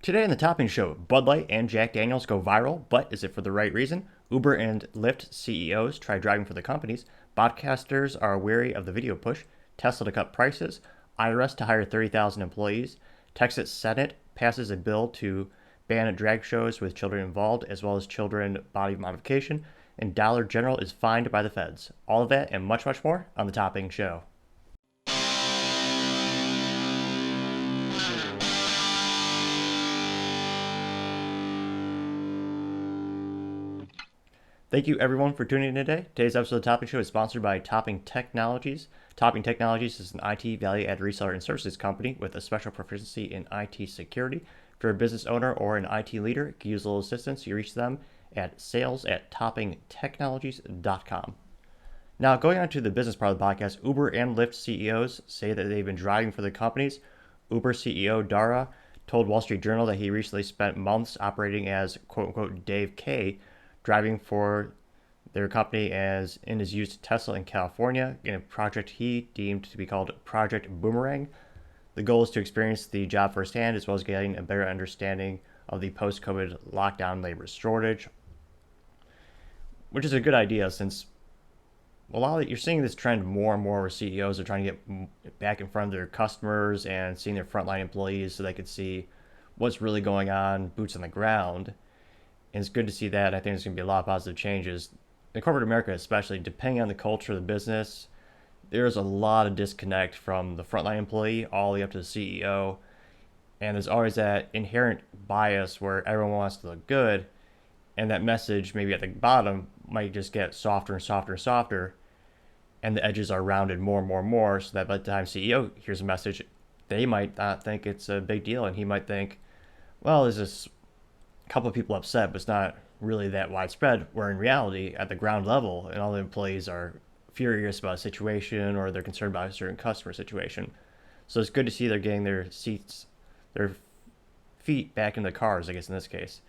Today on the Topping Show, Bud Light and Jack Daniels go viral, but is it for the right reason? Uber and Lyft CEOs try driving for the companies. Podcasters are wary of the video push. Tesla to cut prices. IRS to hire 30,000 employees. Texas Senate passes a bill to ban drag shows with children involved, as well as children body modification. And Dollar General is fined by the feds. All of that and much, much more on the Topping Show. Thank you everyone for tuning in today. Today's episode of the Topping Show is sponsored by Topping Technologies. Topping Technologies is an IT value-add reseller and services company with a special proficiency in IT security. If you're a business owner or an IT leader, could use a little assistance, you reach them at sales@toppingtechnologies.com. Now, going on to the business part of the podcast, Uber and Lyft CEOs say that they've been driving for the companies. Uber CEO Dara told Wall Street Journal that he recently spent months operating as quote-unquote Dave K, driving for their company as in his used Tesla in California in a project he deemed to be called Project Boomerang. The goal is to experience the job firsthand as well as getting a better understanding of the post-COVID lockdown labor shortage, which is a good idea since you're seeing this trend more and more where CEOs are trying to get back in front of their customers and seeing their frontline employees so they could see what's really going on, boots on the ground. And it's good to see that. I think there's going to be a lot of positive changes. In corporate America, especially, depending on the culture of the business, there's a lot of disconnect from the frontline employee all the way up to the CEO. And there's always that inherent bias where everyone wants to look good. And that message, maybe at the bottom, might just get softer and softer and softer. And the edges are rounded more and more and more. So that by the time CEO hears a message, they might not think it's a big deal. And he might think, well, there's this couple of people upset, but it's not really that widespread, where in reality, at the ground level, and all the employees are furious about a situation or they're concerned about a certain customer situation. So it's good to see they're getting their feet back in the cars, I guess in this case.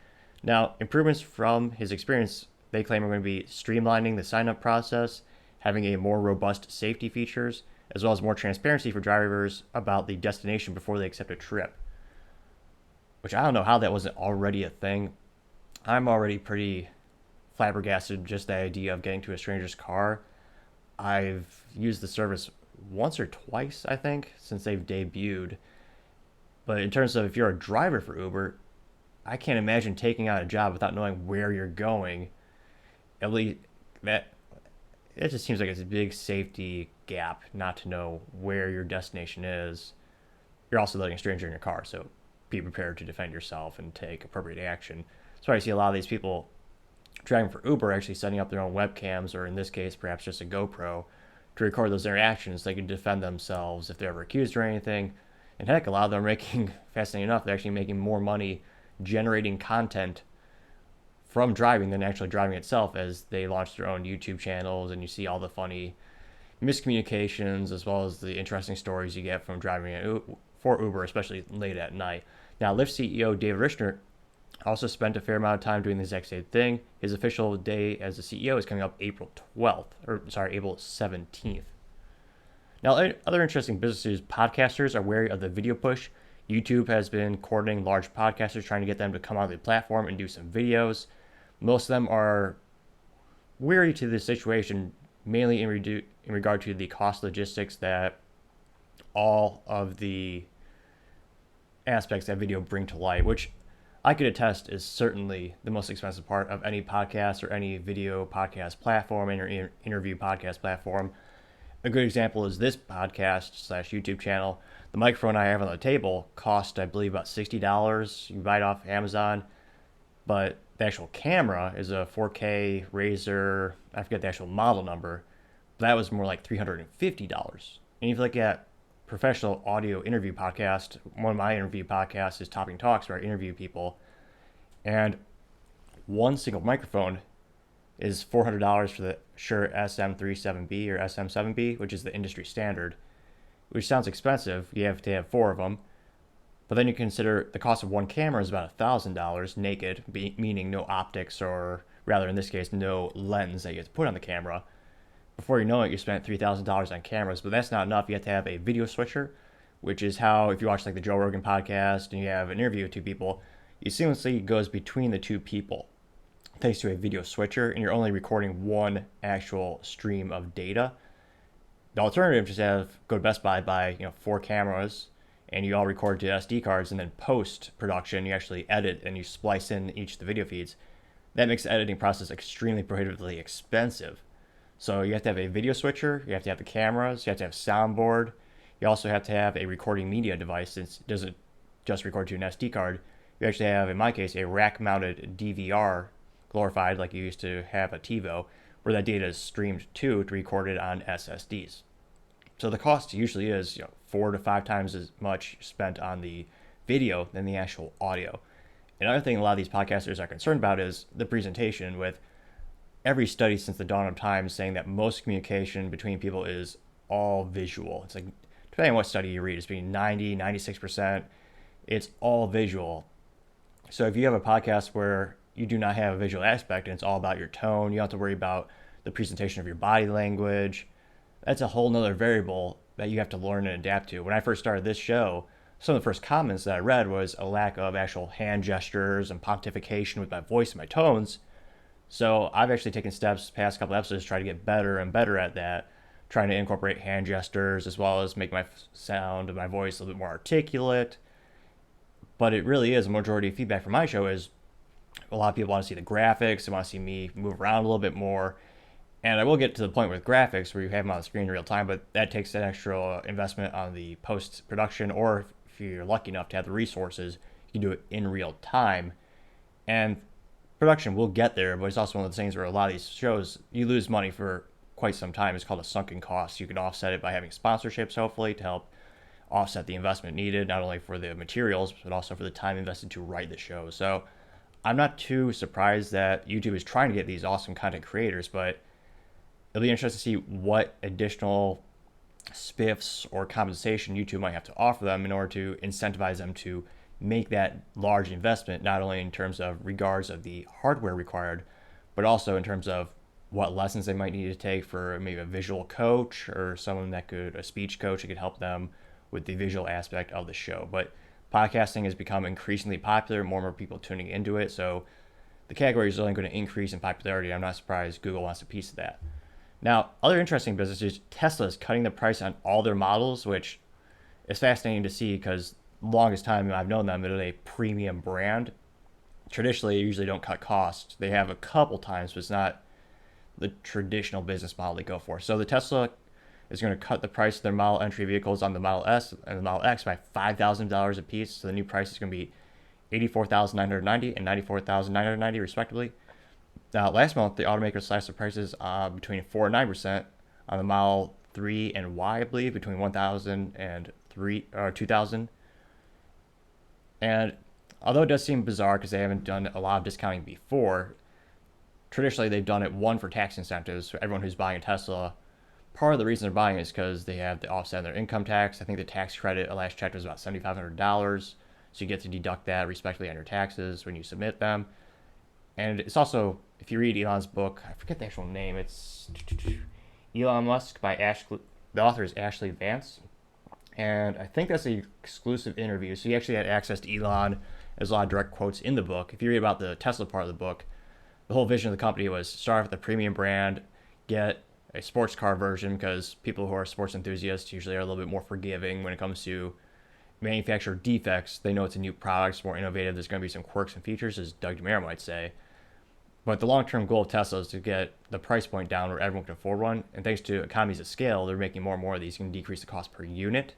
Now, improvements from his experience, they claim are going to be streamlining the sign-up process, having a more robust safety features, as well as more transparency for drivers about the destination before they accept a trip. Which I don't know how that wasn't already a thing. I'm already pretty flabbergasted just the idea of getting to a stranger's car. I've used the service once or twice, I think, since they've debuted. But in terms of if you're a driver for Uber, I can't imagine taking on a job without knowing where you're going. At least it just seems like it's a big safety gap not to know where your destination is. You're also letting a stranger in your car, so be prepared to defend yourself and take appropriate action. So I see a lot of these people driving for Uber actually setting up their own webcams, or in this case, perhaps just a GoPro, to record those interactions. They can defend themselves if they're ever accused or anything. And heck, a lot of them are making, fascinating enough, they're actually making more money generating content from driving than actually driving itself, as they launch their own YouTube channels, and you see all the funny miscommunications as well as the interesting stories you get from driving for Uber, especially late at night. Now, Lyft CEO David Richner also spent a fair amount of time doing the exact same thing. His official day as a CEO is coming up April 17th. Now, other interesting business news, podcasters are wary of the video push. YouTube has been courting large podcasters, trying to get them to come on the platform and do some videos. Most of them are wary to the situation, mainly in regard to the cost logistics that all of the aspects that video bring to light, which I could attest is certainly the most expensive part of any podcast or any video podcast platform or interview podcast platform. A good example is this podcast / YouTube channel. The microphone I have on the table cost, I believe, about $60. You can buy it off Amazon, but the actual camera is a 4K Razer. I forget the actual model number, but that was more like $350. And if you look at professional audio interview podcast, one of my interview podcasts is Topping Talks, where I interview people, and one single microphone is $400 for the Shure SM37B or SM7B, which is the industry standard, which sounds expensive. You have to have 4 of them, but then you consider the cost of one camera is about $1,000 naked, meaning no optics, or rather in this case, no lens that you have to put on the camera. Before you know it, you spent $3,000 on cameras, but that's not enough. You have to have a video switcher, which is how if you watch like the Joe Rogan podcast and you have an interview with two people, it seamlessly goes between the two people thanks to a video switcher, and you're only recording one actual stream of data. The alternative is to go to Best Buy, buy 4 cameras, and you all record to SD cards, and then post production you actually edit and you splice in each of the video feeds. That makes the editing process extremely prohibitively expensive. So you have to have a video switcher, you have to have the cameras, you have to have soundboard, you also have to have a recording media device since it doesn't just record to an SD card. You actually have, in my case, a rack-mounted DVR, glorified like you used to have a TiVo, where that data is streamed to record it on SSDs. So the cost usually is 4 to 5 times as much spent on the video than the actual audio. Another thing a lot of these podcasters are concerned about is the presentation, with every study since the dawn of time saying that most communication between people is all visual. It's like, depending on what study you read, it's between 96%. It's all visual. So if you have a podcast where you do not have a visual aspect and it's all about your tone, you don't have to worry about the presentation of your body language. That's a whole nother variable that you have to learn and adapt to. When I first started this show, some of the first comments that I read was a lack of actual hand gestures and pontification with my voice and my tones. So I've actually taken steps past couple episodes to try to get better and better at that, trying to incorporate hand gestures as well as make my sound and my voice a little bit more articulate. But it really is, a majority of feedback from my show is a lot of people want to see the graphics, they want to see me move around a little bit more. And I will get to the point with graphics where you have them on the screen in real time, but that takes an extra investment on the post-production, or if you're lucky enough to have the resources, you can do it in real time. And production will get there, but it's also one of the things where a lot of these shows, you lose money for quite some time. It's called a sunken cost. You can offset it by having sponsorships, hopefully, to help offset the investment needed, not only for the materials, but also for the time invested to write the show. So I'm not too surprised that YouTube is trying to get these awesome content creators, but it'll be interesting to see what additional spiffs or compensation YouTube might have to offer them in order to incentivize them to make that large investment, not only in terms of regards of the hardware required, but also in terms of what lessons they might need to take for maybe a visual coach or someone a speech coach that could help them with the visual aspect of the show. But podcasting has become increasingly popular, more and more people tuning into it. So the category is only going to increase in popularity. I'm not surprised Google wants a piece of that. Now, other interesting businesses, Tesla is cutting the price on all their models, which is fascinating to see because the longest time I've known them, they're a premium brand. Traditionally, they usually don't cut costs. They have a couple times, but it's not the traditional business model they go for. So the Tesla is going to cut the price of their model entry vehicles on the Model S and the Model X by $5,000 a piece. So the new price is going to be $84,990 and $94,990 respectively. Now, last month, the automaker slashed the prices between 4 and 9% on the Model 3 and Y, I believe, between $1,000 and $2,000. And although it does seem bizarre because they haven't done a lot of discounting before, traditionally they've done it, one, for tax incentives. For everyone who's buying a Tesla, part of the reason they're buying it is because they have the offset in their income tax. I think the tax credit, last checked, was about $7,500. So you get to deduct that respectively on your taxes when you submit them. And it's also, if you read Elon's book, I forget the actual name, it's Elon Musk by the author is Ashley Vance. And I think that's an exclusive interview. So you actually had access to Elon. There's a lot of direct quotes in the book. If you read about the Tesla part of the book, the whole vision of the company was start with a premium brand, get a sports car version, because people who are sports enthusiasts usually are a little bit more forgiving when it comes to manufacturer defects. They know it's a new product, it's more innovative, there's going to be some quirks and features, as Doug DeMera might say. But the long-term goal of Tesla is to get the price point down where everyone can afford one. And thanks to economies of scale, they're making more and more of these. You can decrease the cost per unit.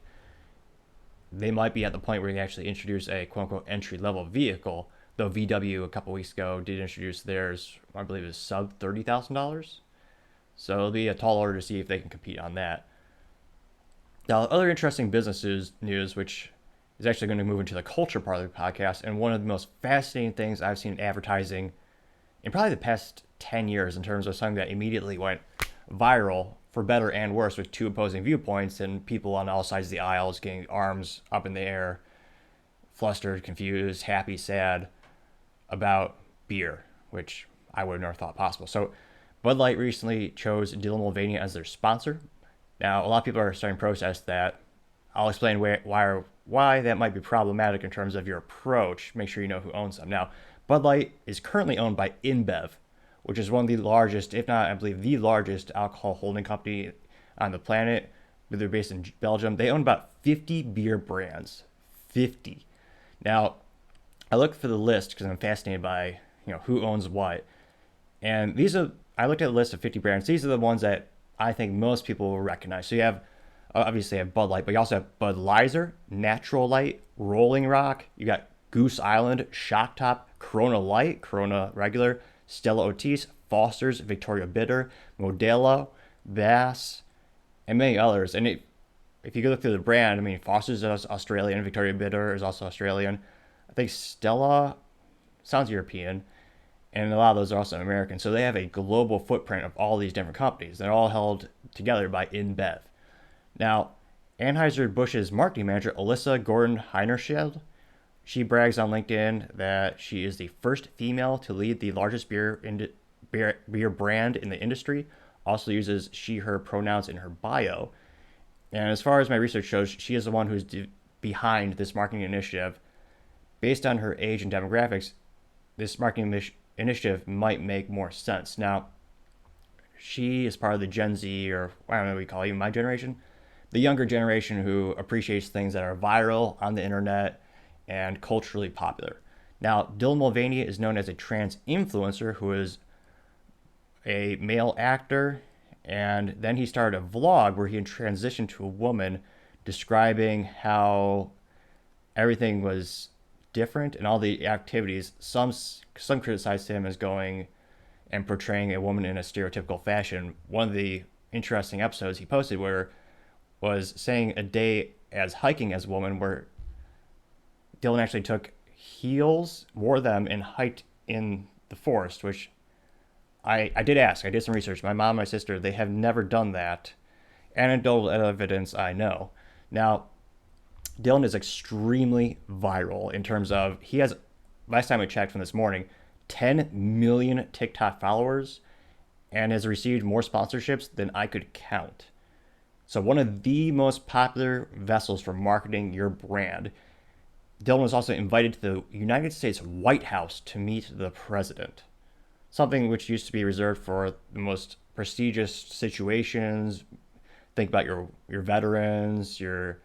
They might be at the point where they actually introduce a quote-unquote entry-level vehicle, though VW a couple weeks ago did introduce theirs, I believe it was sub $30,000. So it'll be a tall order to see if they can compete on that. Now, other interesting business news, which is actually going to move into the culture part of the podcast, and one of the most fascinating things I've seen in advertising in probably the past 10 years in terms of something that immediately went viral, for better and worse, with two opposing viewpoints and people on all sides of the aisles getting arms up in the air, flustered, confused, happy, sad about beer, which I would have never thought possible. So Bud Light recently chose Dylan Mulvaney as their sponsor. Now, a lot of people are starting to protest that I'll explain why that might be problematic in terms of your approach. Make sure you know who owns them. Now, Bud Light is currently owned by InBev, which is one of the largest, if not, I believe, the largest alcohol holding company on the planet. They're based in Belgium. They own about 50 beer brands. 50. Now, I looked for the list because I'm fascinated by who owns what, and I looked at a list of 50 brands. These are the ones that I think most people will recognize. So you have obviously have Bud Light, but you also have Budweiser, Natural Light, Rolling Rock. You got Goose Island, Shock Top, Corona Light, Corona Regular, Stella Artois, Foster's, Victoria Bitter, Modelo, Bass, and many others. And if you go look through the brand, I mean, Foster's is Australian, Victoria Bitter is also Australian. I think Stella sounds European, and a lot of those are also American. So they have a global footprint of all these different companies. They're all held together by InBev. Now, Anheuser-Busch's marketing manager, Alyssa Gordon-Heinerschild, she brags on LinkedIn that she is the first female to lead the largest beer brand in the industry. Also uses she, her pronouns in her bio. And as far as my research shows, she is the one who's behind this marketing initiative. Based on her age and demographics, this marketing initiative might make more sense. Now, she is part of the Gen Z, or I don't know what we call it, my generation, the younger generation who appreciates things that are viral on the internet and culturally popular. Now, Dylan Mulvaney is known as a trans influencer who is a male actor, and then he started a vlog where he transitioned to a woman describing how everything was different and all the activities. Some criticized him as going and portraying a woman in a stereotypical fashion. One of the interesting episodes he posted was saying a day as hiking as a woman, where Dylan actually took heels, wore them, and hiked in the forest, which I did ask. I did some research. My mom and my sister, they have never done that. Anecdotal evidence, I know. Now, Dylan is extremely viral in terms of, he has, last time I checked from this morning, 10 million TikTok followers and has received more sponsorships than I could count. So one of the most popular vessels for marketing your brand. Dylan was also invited to the United States White House to meet the president, something which used to be reserved for the most prestigious situations. Think about your veterans, your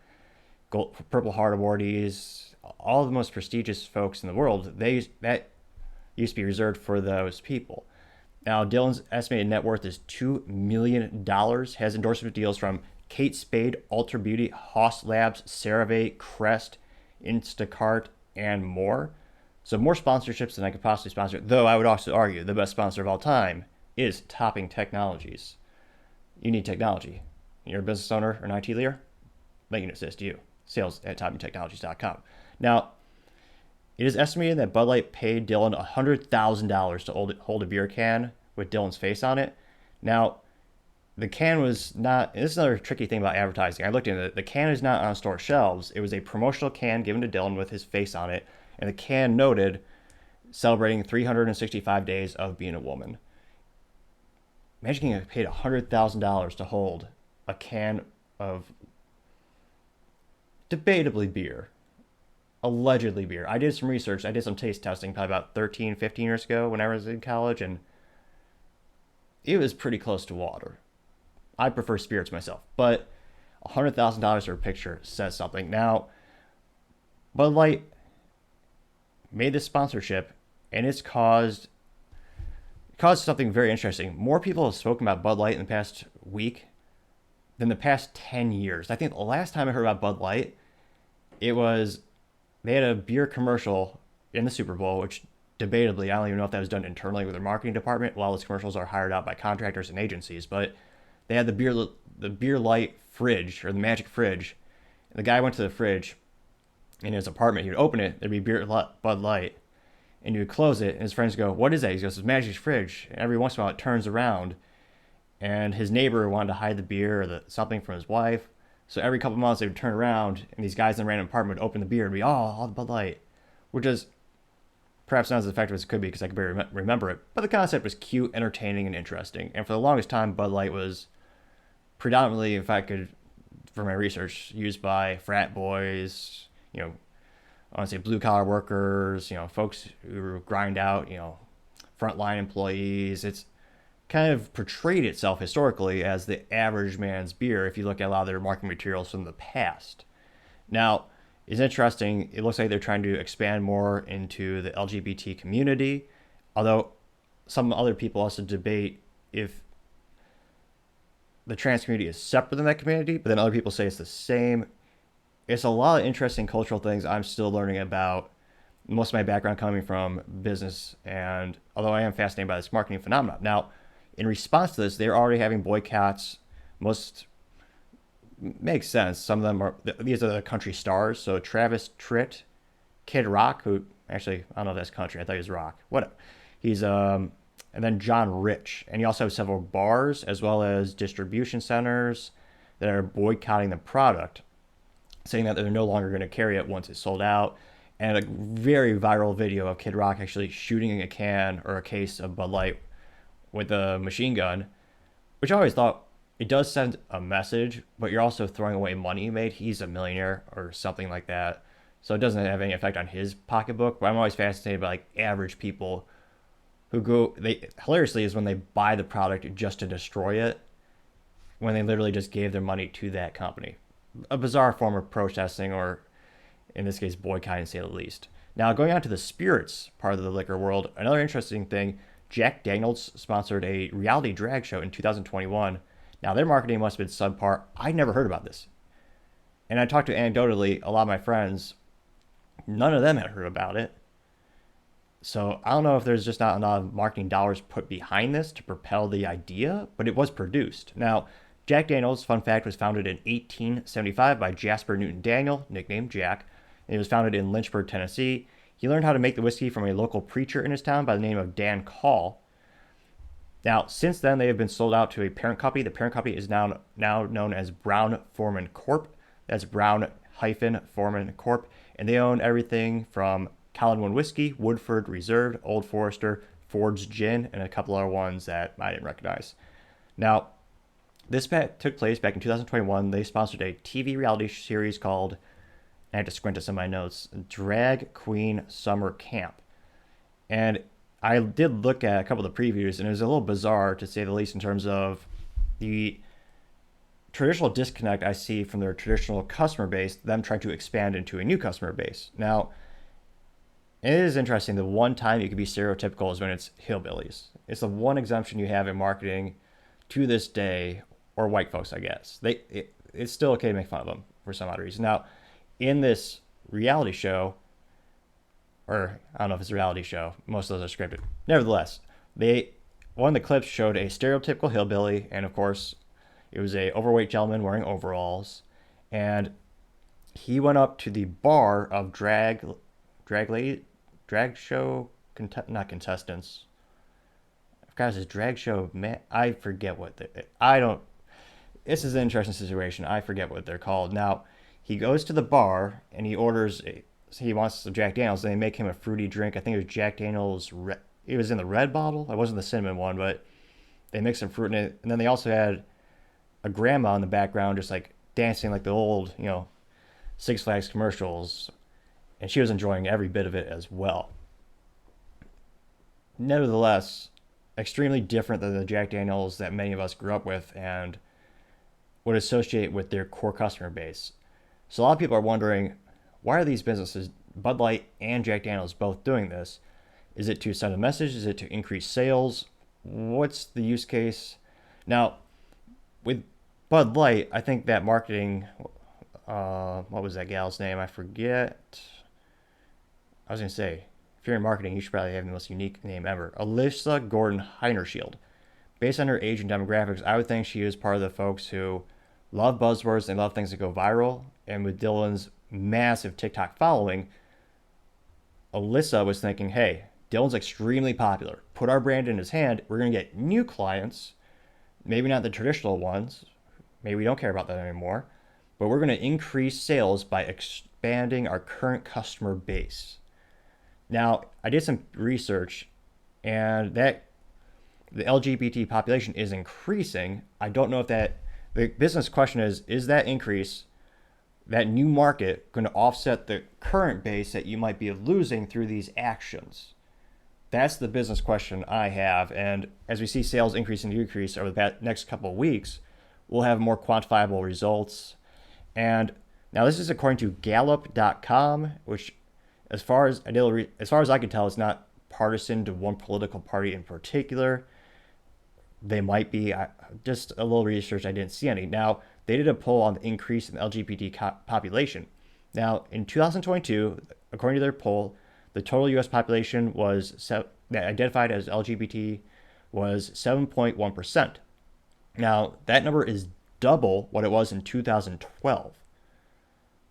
Purple Heart awardees, all the most prestigious folks in the world. That used to be reserved for those people. Now, Dylan's estimated net worth is $2 million, has endorsement deals from Kate Spade, Ultra Beauty, Haas Labs, CeraVe, Crest, Instacart, and more. So more sponsorships than I could possibly sponsor, though I would also argue the best sponsor of all time is Topping Technologies. You need technology. You're a business owner or an IT leader? They can assist you. Sales@toppingtechnologies.com. Now, it is estimated that Bud Light paid Dylan $100,000 to hold a beer can with Dylan's face on it. Now, the can was not, this is another tricky thing about advertising. I looked into it. The can is not on store shelves. It was a promotional can given to Dylan with his face on it. And the can noted, celebrating 365 days of being a woman. Imagine getting paid $100,000 to hold a can of debatably beer. Allegedly beer. I did some research. I did some taste testing probably about 13, 15 years ago when I was in college, and it was pretty close to water. I prefer spirits myself, but $100,000 for a picture says something. Now, Bud Light made this sponsorship, and it's caused something very interesting. More people have spoken about Bud Light in the past week than the past 10 years. I think the last time I heard about Bud Light, they had a beer commercial in the Super Bowl, which debatably, I don't even know if that was done internally with their marketing department. A lot of those commercials are hired out by contractors and agencies, but they had the beer light fridge, or the magic fridge. And the guy went to the fridge in his apartment. He would open it, there'd be Bud Light, and he would close it, and his friends go, "What is that?" He goes, "It's magic fridge." And every once in a while it turns around, and his neighbor wanted to hide the beer or something from his wife. So every couple months they would turn around, and these guys in the random apartment would open the beer and be, "Oh, all the Bud Light," which is perhaps not as effective as it could be because I could barely remember it. But the concept was cute, entertaining, and interesting. And for the longest time, Bud Light was predominantly, if I could for my research, used by frat boys, I want to say blue collar workers, folks who grind out, frontline employees. It's kind of portrayed itself historically as the average man's beer if you look at a lot of their marketing materials from the past. Now, it's interesting. It looks like they're trying to expand more into the LGBT community, although some other people also debate if the trans community is separate than that community, but then other people say it's the same. It's a lot of interesting cultural things I'm still learning about. Most of my background coming from business, and although I am fascinated by this marketing phenomenon. Now, in response to this, they're already having boycotts. Most makes sense. Some of them are, these are the country stars. So Travis Tritt, Kid Rock, who actually, I don't know if that's country. I thought he was rock. What? He's, and then John Rich. And you also have several bars as well as distribution centers that are boycotting the product, saying that they're no longer going to carry it once it's sold out. And a very viral video of Kid Rock actually shooting a can or a case of Bud Light with a machine gun, which I always thought it does send a message, but you're also throwing away money you made. He's a millionaire or something like that. So it doesn't have any effect on his pocketbook. But I'm always fascinated by like average people who they hilariously is when they buy the product just to destroy it, when they literally just gave their money to that company. A bizarre form of protesting, or in this case, boycotting, to say the least. Now, going on to the spirits part of the liquor world, another interesting thing, Jack Daniels sponsored a reality drag show in 2021. Now, their marketing must have been subpar. I never heard about this. And I talked to anecdotally a lot of my friends. None of them had heard about it. So I don't know if there's just not enough marketing dollars put behind this to propel the idea, but it was produced. Now, Jack Daniels, fun fact, was founded in 1875 by Jasper Newton Daniel, nicknamed Jack. And it was founded in Lynchburg, Tennessee. He learned how to make the whiskey from a local preacher in his town by the name of Dan Call. Now, since then, they have been sold out to a parent company. The parent company is now known as Brown Forman Corp. That's Brown-Forman Corp. And they own everything from Collinwood Whiskey, Woodford Reserve, Old Forester, Ford's Gin, and a couple other ones that I didn't recognize. Now, this took place back in 2021. They sponsored a TV reality series called, I had to squint at some of my notes, Drag Queen Summer Camp. And I did look at a couple of the previews, and it was a little bizarre, to say the least, in terms of the traditional disconnect I see from their traditional customer base, them trying to expand into a new customer base. Now, it is interesting. The one time you can be stereotypical is when it's hillbillies. It's the one exemption you have in marketing to this day, or white folks, I guess. It's still okay to make fun of them for some odd reason. Now, in this reality show, or I don't know if it's a reality show, most of those are scripted. Nevertheless, one of the clips showed a stereotypical hillbilly, and of course, it was a overweight gentleman wearing overalls, and he went up to the bar of drag show, not contestants. I forgot his drag show, man. I forget what this is an interesting situation. I forget what they're called. Now, he goes to the bar and he orders he wants some Jack Daniels, and they make him a fruity drink. I think it was Jack Daniels. It was in the red bottle. It wasn't the cinnamon one, but they mixed some fruit in it. And then they also had a grandma in the background just like dancing like the old, Six Flags commercials. And she was enjoying every bit of it as well. Nevertheless, extremely different than the Jack Daniels that many of us grew up with and would associate with their core customer base. So a lot of people are wondering, why are these businesses, Bud Light and Jack Daniels, both doing this? Is it to send a message? Is it to increase sales? What's the use case? Now, with Bud Light, I think that marketing, what was that gal's name? I forget. I was going to say, if you're in marketing, you should probably have the most unique name ever. Alyssa Gordon Heinershield. Based on her age and demographics, I would think she is part of the folks who love buzzwords and love things that go viral. And with Dylan's massive TikTok following, Alyssa was thinking, hey, Dylan's extremely popular. Put our brand in his hand. We're going to get new clients. Maybe not the traditional ones. Maybe we don't care about that anymore. But we're going to increase sales by expanding our current customer base. Now, I did some research, and that the LGBT population is increasing. I don't know if that The business question is that increase, that new market, going to offset the current base that you might be losing through these actions? That's the business question I have. And as we see sales increase and decrease over the next couple of weeks, we'll have more quantifiable results. And now this is according to Gallup.com, which, as far as I can tell, is not partisan to one political party in particular. They might be. Just a little research, I didn't see any. Now, they did a poll on the increase in the LGBT population. Now, in 2022, according to their poll, the total U.S. population that identified as LGBT was 7.1%. Now, that number is double what it was in 2012.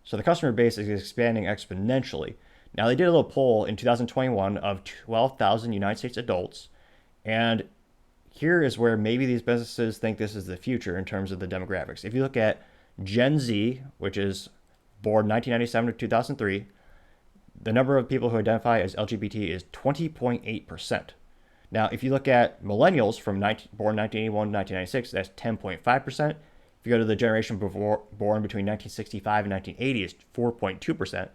So the customer base is expanding exponentially. Now, they did a little poll in 2021 of 12,000 United States adults, and here is where maybe these businesses think this is the future in terms of the demographics. If you look at Gen Z, which is born 1997 to 2003, the number of people who identify as LGBT is 20.8%. Now, if you look at millennials born 1981 to 1996, that's 10.5%. If you go to the generation born between 1965 and 1980, it's 4.2%. And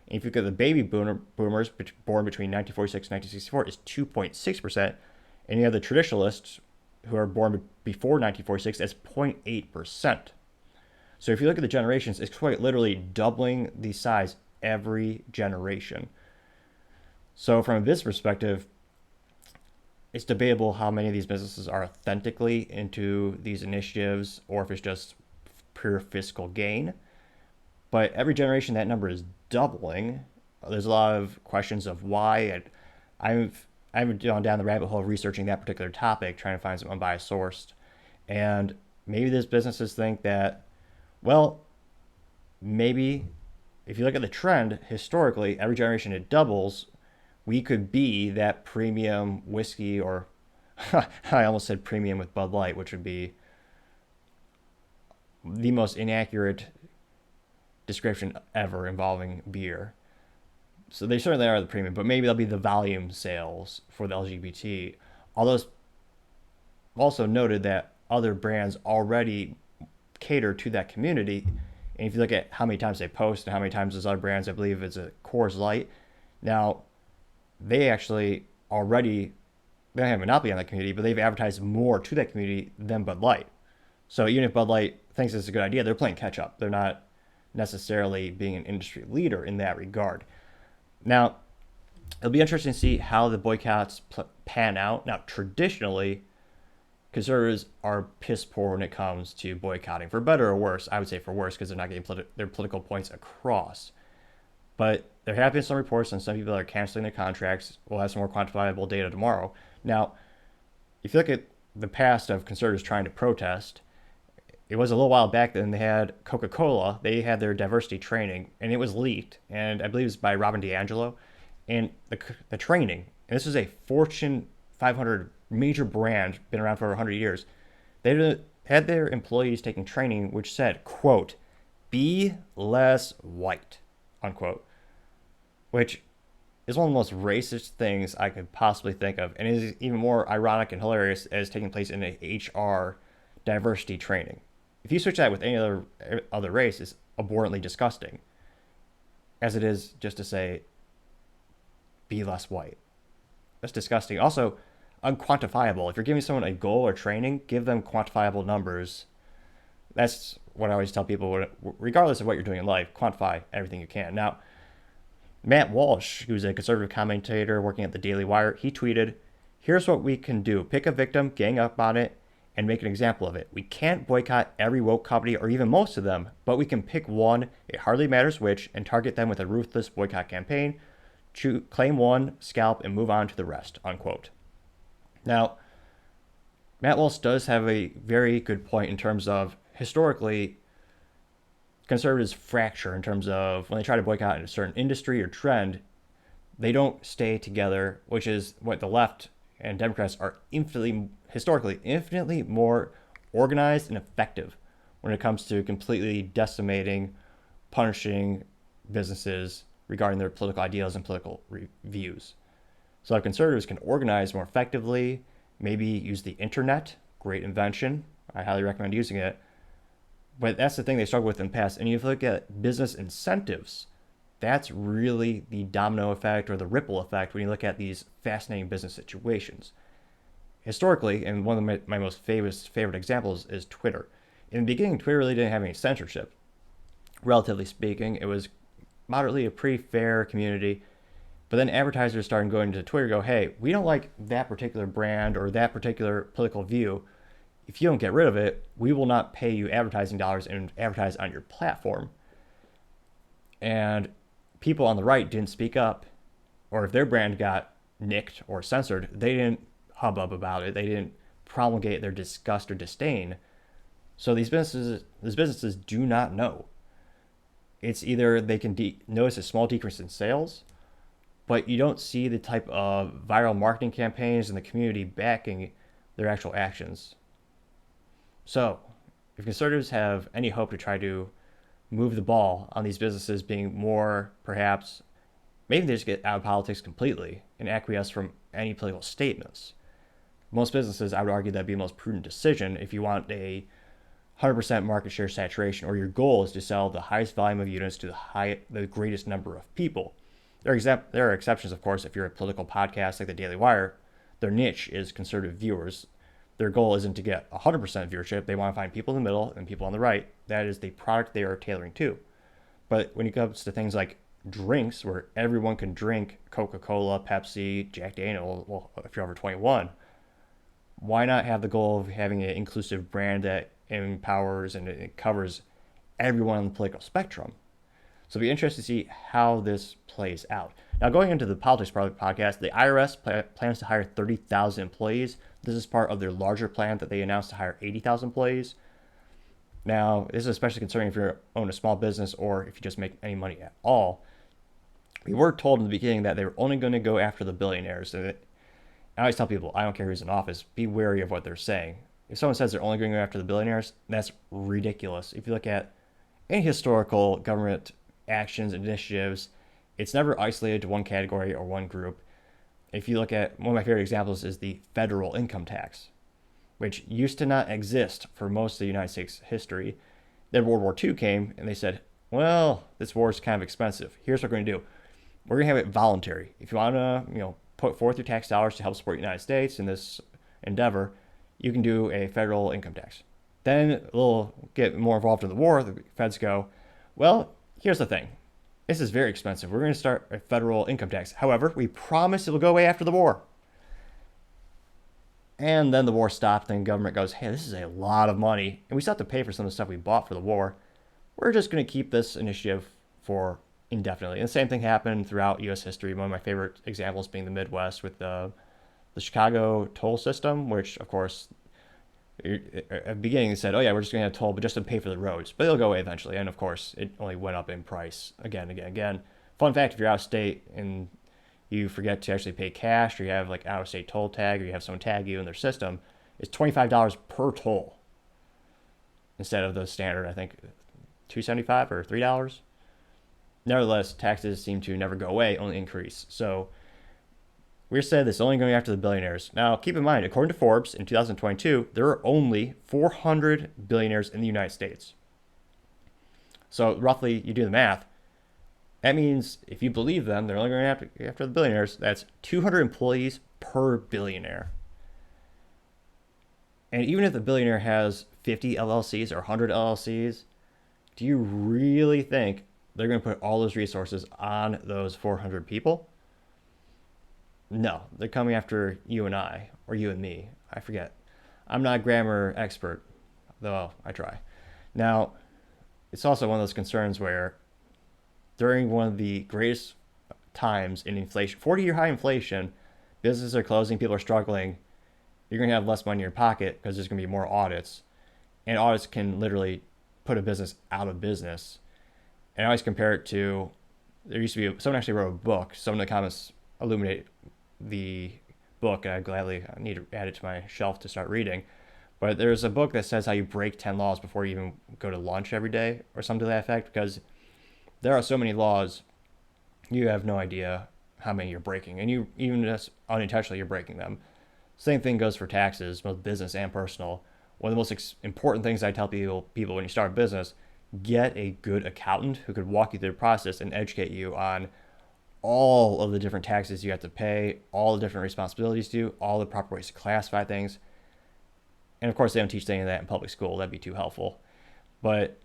if you look at the baby boomers born between 1946 and 1964, it's 2.6%. And you have the traditionalists who are born before 1946, that's 0.8%. So if you look at the generations, it's quite literally doubling the size every generation. So from a business perspective, it's debatable how many of these businesses are authentically into these initiatives or if it's just pure fiscal gain. But every generation, that number is doubling. There's a lot of questions of why. I've gone down the rabbit hole of researching that particular topic, trying to find some unbiased source. And maybe these businesses think that, well, maybe if you look at the trend, historically, every generation it doubles, we could be that premium whiskey, or I almost said premium with Bud Light, which would be the most inaccurate description ever involving beer. So they certainly are the premium, but maybe they'll be the volume sales for the LGBT. Although it's also noted that other brands already cater to that community. And if you look at how many times they post and how many times those other brands, I believe it's a Coors Light. Now, they actually already, they don't have a monopoly on that community, but they've advertised more to that community than Bud Light. So even if Bud Light thinks it's a good idea, they're playing catch up. They're not necessarily being an industry leader in that regard. Now, it'll be interesting to see how the boycotts pan out. Now, traditionally, conservatives are piss poor when it comes to boycotting, for better or worse. I would say for worse, because they're not getting their political points across. But there have been some reports on some people that are canceling their contracts. We'll have some more quantifiable data tomorrow. Now, if you look at the past of conservatives trying to protest, it was a little while back then they had Coca-Cola. They had their diversity training, and it was leaked. And I believe it was by Robin DiAngelo. And the training, and this is a Fortune 500 major brand, been around for 100 years. They had their employees taking training which said, quote, "Be less white," unquote, which is one of the most racist things I could possibly think of, and is even more ironic and hilarious as taking place in an HR diversity training. If you switch that with any other race, it's abhorrently disgusting, as it is just to say, be less white. That's disgusting. Also, unquantifiable. If you're giving someone a goal or training, give them quantifiable numbers. That's what I always tell people, regardless of what you're doing in life, quantify everything you can. Now, Matt Walsh, who's a conservative commentator working at the Daily Wire, he tweeted, "Here's what we can do. Pick a victim, gang up on it, and make an example of it. We can't boycott every woke company or even most of them, but we can pick one, it hardly matters which, and target them with a ruthless boycott campaign. Claim one, scalp, and move on to the rest," unquote. Now, Matt Walsh does have a very good point in terms of historically, conservatives fracture in terms of when they try to boycott a certain industry or trend, they don't stay together, which is what the left and Democrats are historically infinitely more organized and effective when it comes to completely decimating, punishing businesses regarding their political ideals and political views. So if conservatives can organize more effectively, maybe use the internet, great invention, I highly recommend using it, But that's the thing they struggled with in the past. And if you look at business incentives, that's really the domino effect or the ripple effect when you look at these fascinating business situations. Historically, and one of my most favorite examples is Twitter. In the beginning, Twitter really didn't have any censorship. Relatively speaking, it was moderately a pretty fair community. But then advertisers started going to Twitter and go, hey, we don't like that particular brand or that particular political view. If you don't get rid of it, we will not pay you advertising dollars and advertise on your platform. And people on the right didn't speak up, or if their brand got nicked or censored, they didn't hubbub about it. They didn't promulgate their disgust or disdain. So these businesses do not know. It's either they can notice a small decrease in sales, but you don't see the type of viral marketing campaigns and the community backing their actual actions. So, if conservatives have any hope to try to move the ball on these businesses being more, perhaps, maybe they just get out of politics completely and acquiesce from any political statements. Most businesses, I would argue, that'd be the most prudent decision if you want a 100% market share saturation, or your goal is to sell the highest volume of units to the greatest number of people. There are exceptions, of course, if you're a political podcast like the Daily Wire. Their niche is conservative viewers. Their goal isn't to get 100% viewership. They want to find people in the middle and people on the right. That is the product they are tailoring to. But when it comes to things like drinks, where everyone can drink Coca-Cola, Pepsi, Jack Daniels, well, if you're over 21, why not have the goal of having an inclusive brand that empowers and it covers everyone on the political spectrum? So it'll be interesting to see how this plays out. Now, going into the politics part of the podcast, the IRS plans to hire 30,000 employees. This is part of their larger plan that they announced to hire 80,000 employees. Now, this is especially concerning if you own a small business or if you just make any money at all. We were told in the beginning that they were only going to go after the billionaires. And I always tell people, I don't care who's in office, be wary of what they're saying. If someone says they're only going to go after the billionaires, that's ridiculous. If you look at any historical government actions, initiatives, it's never isolated to one category or one group. If you look at one of my favorite examples is the federal income tax, which used to not exist for most of the United States history. Then World War II came and they said, well, this war is kind of expensive. Here's what we're going to do. We're going to have it voluntary. If you want to, put forth your tax dollars to help support the United States in this endeavor, you can do a federal income tax. Then we'll get more involved in the war. The feds go, well, here's the thing. This is very expensive. We're going to start a federal income tax. However, we promise it'll go away after the war. And then the war stopped, and the government goes, hey, this is a lot of money, and we still have to pay for some of the stuff we bought for the war. We're just going to keep this initiative for indefinitely. And the same thing happened throughout U.S. history. One of my favorite examples being the Midwest with the Chicago toll system, which, of course, at the beginning they said, oh yeah, we're just going to have toll, but just to pay for the roads. But it'll go away eventually. And of course, it only went up in price again. Fun fact, if you're out of state and you forget to actually pay cash, or you have like out of state toll tag, or you have someone tag you in their system, it's $25 per toll instead of the standard, I think, $2.75 or $3. Nevertheless, taxes seem to never go away, only increase. So we said this only going after the billionaires. Now, keep in mind, according to Forbes, in 2022, there are only 400 billionaires in the United States. So roughly, you do the math. That means if you believe them, they're only going after the billionaires. That's 200 employees per billionaire. And even if the billionaire has 50 LLCs or 100 LLCs, do you really think they're going to put all those resources on those 400 people? No, they're coming after you and I, or you and me. I forget. I'm not a grammar expert, though I try. Now, it's also one of those concerns where during one of the greatest times in inflation, 40-year high inflation, businesses are closing, people are struggling, you're going to have less money in your pocket because there's going to be more audits. And audits can literally put a business out of business. And I always compare it to, there used to be, someone actually wrote a book. Some of the comments illuminate the book, and I need to add it to my shelf to start reading. But there's a book that says how you break 10 laws before you even go to lunch every day, or something to that effect, because there are so many laws, you have no idea how many you're breaking. And even just unintentionally, you're breaking them. Same thing goes for taxes, both business and personal. one of the most important things I tell people when you start a business, get a good accountant who could walk you through the process and educate you on all of the different taxes you have to pay, all the different responsibilities to do, all the proper ways to classify things. And of course, they don't teach any of that in public school. That'd be too helpful. But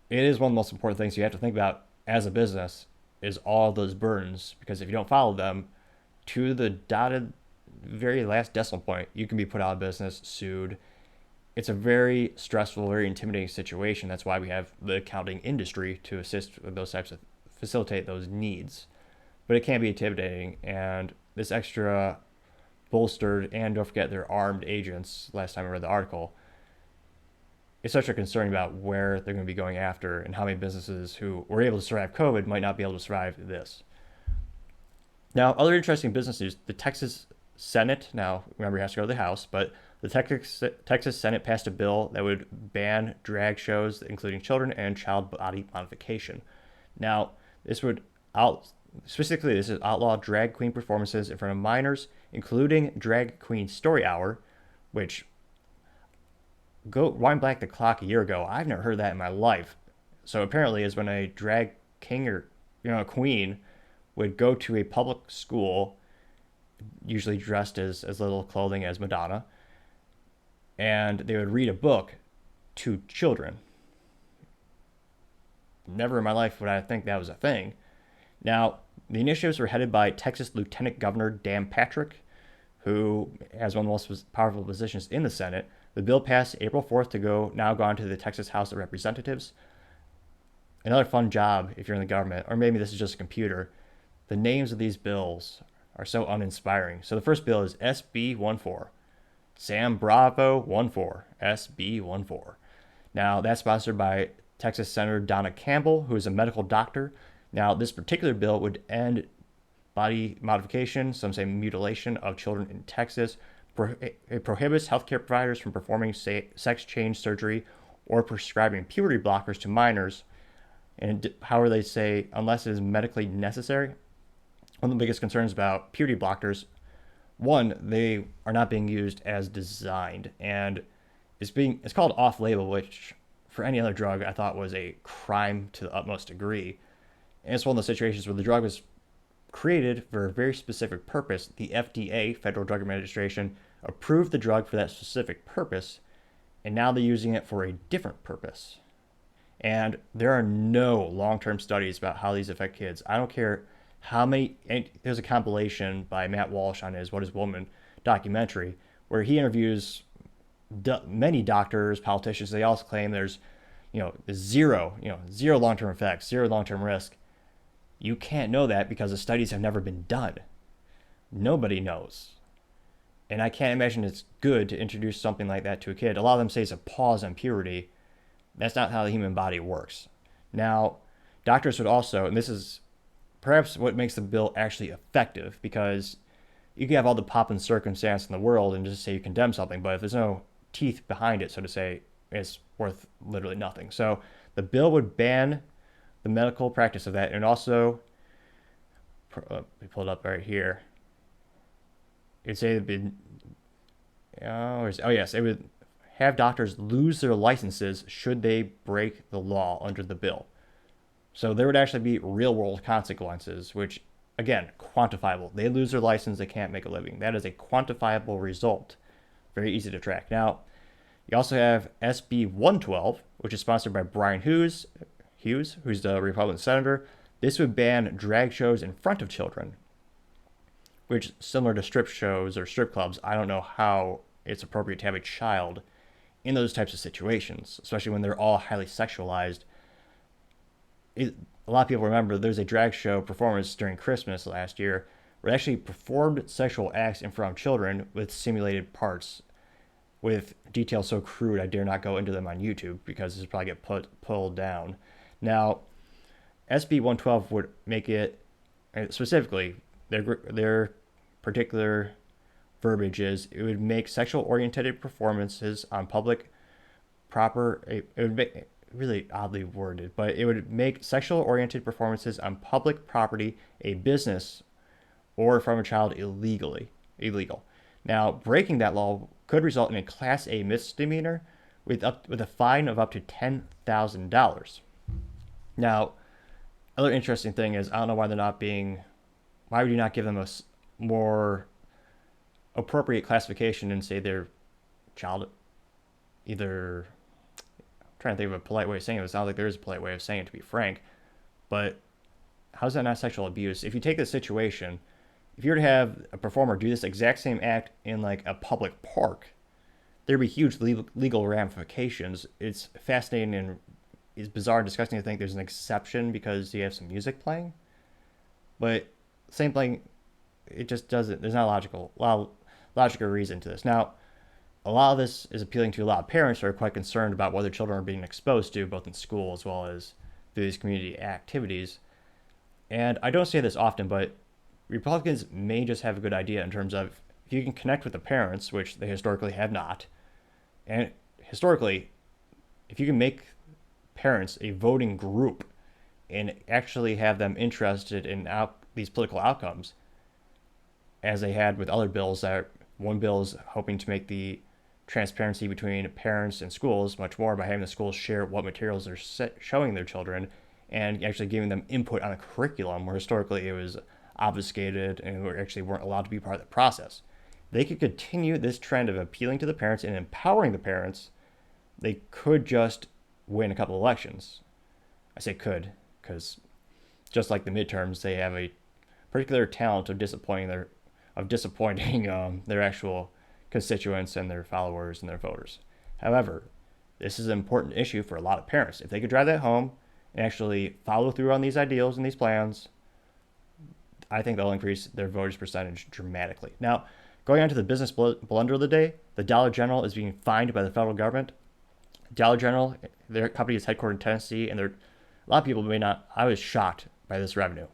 it is one of the most important things you have to think about as a business is all those burdens, because if you don't follow them to the dotted very last decimal point, you can be put out of business, sued. It's a very stressful, very intimidating situation. That's why we have the accounting industry to assist with those types of facilitate those needs. But it can be intimidating, and this extra bolstered, and don't forget they're armed agents. Last time I read the article, it's such a concern about where they're going to be going after and how many businesses who were able to survive COVID might not be able to survive this. Now, other interesting business news, the Texas Senate, now remember, he has to go to the House, but the Texas Senate passed a bill that would ban drag shows, including children, and child body modification. Now, this would specifically, this is outlaw drag queen performances in front of minors, including drag queen story hour, which go wind back the clock a year ago. I've never heard that in my life. So apparently, is when a drag king or a queen would go to a public school, usually dressed as little clothing as Madonna, and they would read a book to children. Never in my life would I think that was a thing. Now, the initiatives were headed by Texas Lieutenant Governor Dan Patrick, who has one of the most powerful positions in the Senate. The bill passed April 4th to now go on to the Texas House of Representatives. Another fun job if you're in the government, or maybe this is just a computer. The names of these bills are so uninspiring. So the first bill is SB 14, Sam Bravo 14, SB 14. Now, that's sponsored by Texas Senator Donna Campbell, who is a medical doctor. Now, this particular bill would end body modification, some say mutilation of children in Texas. It prohibits healthcare providers from performing sex change surgery or prescribing puberty blockers to minors. And however they say, unless it is medically necessary. One of the biggest concerns about puberty blockers, one, they are not being used as designed, and it's called off-label, which for any other drug I thought was a crime to the utmost degree. And it's one of those situations where the drug was created for a very specific purpose. The FDA, Federal Drug Administration, approved the drug for that specific purpose, and now they're using it for a different purpose. And there are no long-term studies about how these affect kids. I don't care how many. There's a compilation by Matt Walsh on his What Is Woman documentary where he interviews many doctors, politicians. They also claim there's zero long-term effects, zero long-term risk. You can't know that because the studies have never been done. Nobody knows. And I can't imagine it's good to introduce something like that to a kid. A lot of them say it's a pause on puberty. That's not how the human body works. Now, doctors would also, and this is perhaps what makes the bill actually effective, because you can have all the pomp and circumstance in the world and just say you condemn something, but if there's no teeth behind it, so to say, it's worth literally nothing. So the bill would ban the medical practice of that, and also, we pulled up right here. It'd say it would have doctors lose their licenses should they break the law under the bill. So there would actually be real-world consequences, which, again, quantifiable. They lose their license, they can't make a living. That is a quantifiable result. Very easy to track. Now, you also have SB 112, which is sponsored by Brian Hughes, who's the Republican senator. This would ban drag shows in front of children, which, similar to strip shows or strip clubs, I don't know how it's appropriate to have a child in those types of situations, especially when they're all highly sexualized. A lot of people remember there's a drag show performance during Christmas last year where they actually performed sexual acts in front of children with simulated parts, with details so crude I dare not go into them on YouTube because this would probably get pulled down. Now, SB 112 would make it, specifically, their particular verbiage is, it would make sexual oriented performances on public it would make, really oddly worded, but it would make sexual oriented performances on public property a business or from a child illegal. Now, breaking that law could result in a Class A misdemeanor, with a fine of up to $10,000. Now, other interesting thing is I don't know why they're not being. Why would you not give them a more appropriate classification and say they're child either. I'm trying to think of a polite way of saying it. It sounds like there is a polite way of saying it, to be frank. But how's that not sexual abuse? If you take this situation, if you were to have a performer do this exact same act in like a public park, there'd be huge legal ramifications. It's fascinating and it's bizarre and disgusting to think there's an exception because you have some music playing. But same thing, it just doesn't. There's not logical reason to this. Now, a lot of this is appealing to a lot of parents who are quite concerned about what their children are being exposed to, both in school as well as through these community activities. And I don't say this often, but Republicans may just have a good idea in terms of if you can connect with the parents, which they historically have not, and historically, if you can make parents a voting group and actually have them interested in these political outcomes, as they had with other bills that one bill is hoping to make the transparency between parents and schools much more by having the schools share what materials they're showing their children and actually giving them input on a curriculum where historically it was obfuscated and actually weren't allowed to be part of the process. They could continue this trend of appealing to the parents and empowering the parents. They could just win a couple of elections. I say could because just like the midterms, they have a particular talent of disappointing their actual constituents and their followers and their voters. However, this is an important issue for a lot of parents. If they could drive that home and actually follow through on these ideals and these plans, I think they'll increase their voters' percentage dramatically. Now, going on to the business blunder of the day, the Dollar General is being fined by the federal government. Dollar General, their company is headquartered in Tennessee, and a lot of people may not. I was shocked by this revenue.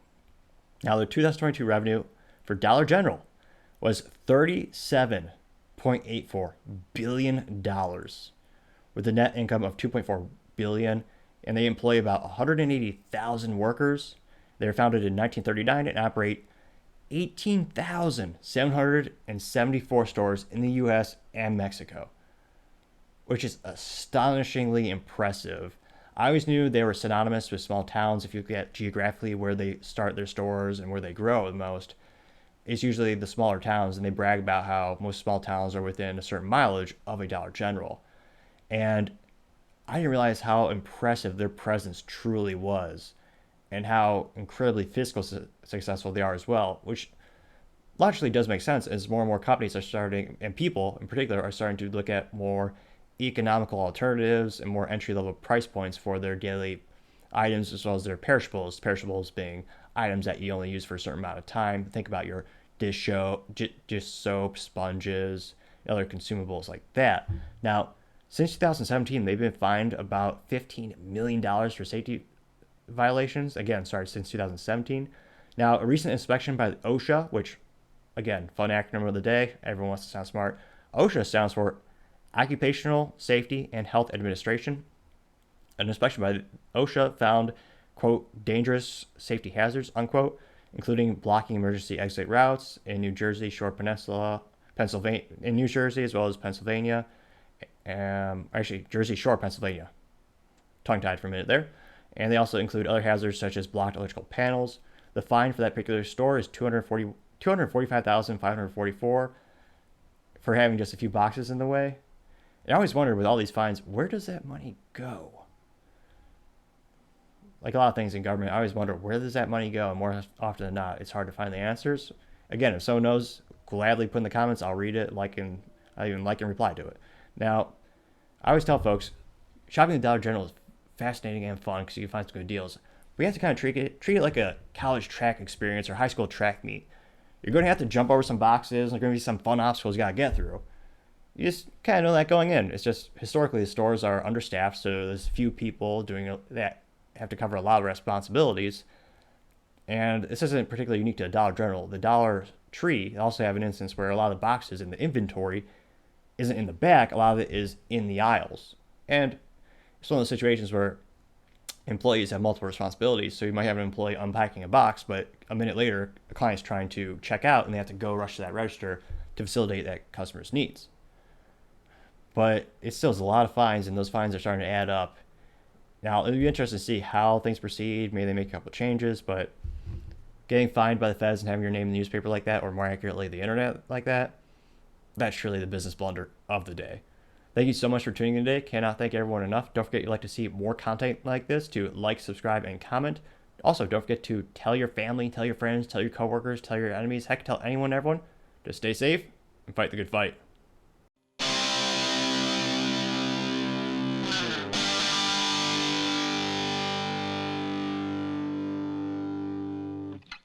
Now, their 2022 revenue for Dollar General was $37.84 billion, with a net income of $2.4 billion, and they employ about 180,000 workers. They were founded in 1939 and operate 18,774 stores in the U.S. and Mexico, which is astonishingly impressive. I always knew they were synonymous with small towns. If you look at geographically where they start their stores and where they grow the most, it's usually the smaller towns, and they brag about how most small towns are within a certain mileage of a Dollar General. And I didn't realize how impressive their presence truly was and how incredibly fiscally successful they are as well, which logically does make sense as more and more companies are starting, and people in particular, are starting to look at more economical alternatives and more entry-level price points for their daily items as well as their perishables. Perishables being items that you only use for a certain amount of time. Think about your dish soap, sponges, other consumables like that. Now, since 2017, they've been fined about $15 million for safety violations. Again, sorry, since 2017. Now, a recent inspection by OSHA, which, again, fun acronym of the day, everyone wants to sound smart. OSHA stands for Occupational Safety and Health Administration. An inspection by OSHA found, quote, dangerous safety hazards, unquote, including blocking emergency exit routes in New Jersey, Shore Peninsula, Pennsylvania, in New Jersey as well as Pennsylvania, actually Jersey Shore, Pennsylvania. Tongue-tied for a minute there. And they also include other hazards such as blocked electrical panels. The fine for that particular store is $245,544 for having just a few boxes in the way. And I always wondered with all these fines, where does that money go? Like a lot of things in government, I always wonder, where does that money go? And more often than not, it's hard to find the answers. Again, if someone knows, gladly put in the comments. I'll read it, I even like and reply to it. Now, I always tell folks, shopping at Dollar General is fascinating and fun because you can find some good deals. But you have to kind of treat it like a college track experience or high school track meet. You're going to have to jump over some boxes. There's going to be some fun obstacles you got to get through. You just kind of know that going in. It's just historically the stores are understaffed, so there's few people doing that, have to cover a lot of responsibilities. And this isn't particularly unique to Dollar General. The Dollar Tree also have an instance where a lot of the boxes in the inventory isn't in the back. A lot of it is in the aisles. And it's one of those situations where employees have multiple responsibilities. So you might have an employee unpacking a box, but a minute later, a client's trying to check out and they have to go rush to that register to facilitate that customer's needs. but it still is a lot of fines, and those fines are starting to add up. Now, it'll be interesting to see how things proceed. Maybe they make a couple changes, but getting fined by the feds and having your name in the newspaper like that, or more accurately, the internet like that, that's surely the business blunder of the day. Thank you so much for tuning in today. Cannot thank everyone enough. Don't forget, you'd like to see more content like this, to like, subscribe, and comment. Also, don't forget to tell your family, tell your friends, tell your coworkers, tell your enemies, heck, tell anyone and everyone to stay safe and fight the good fight.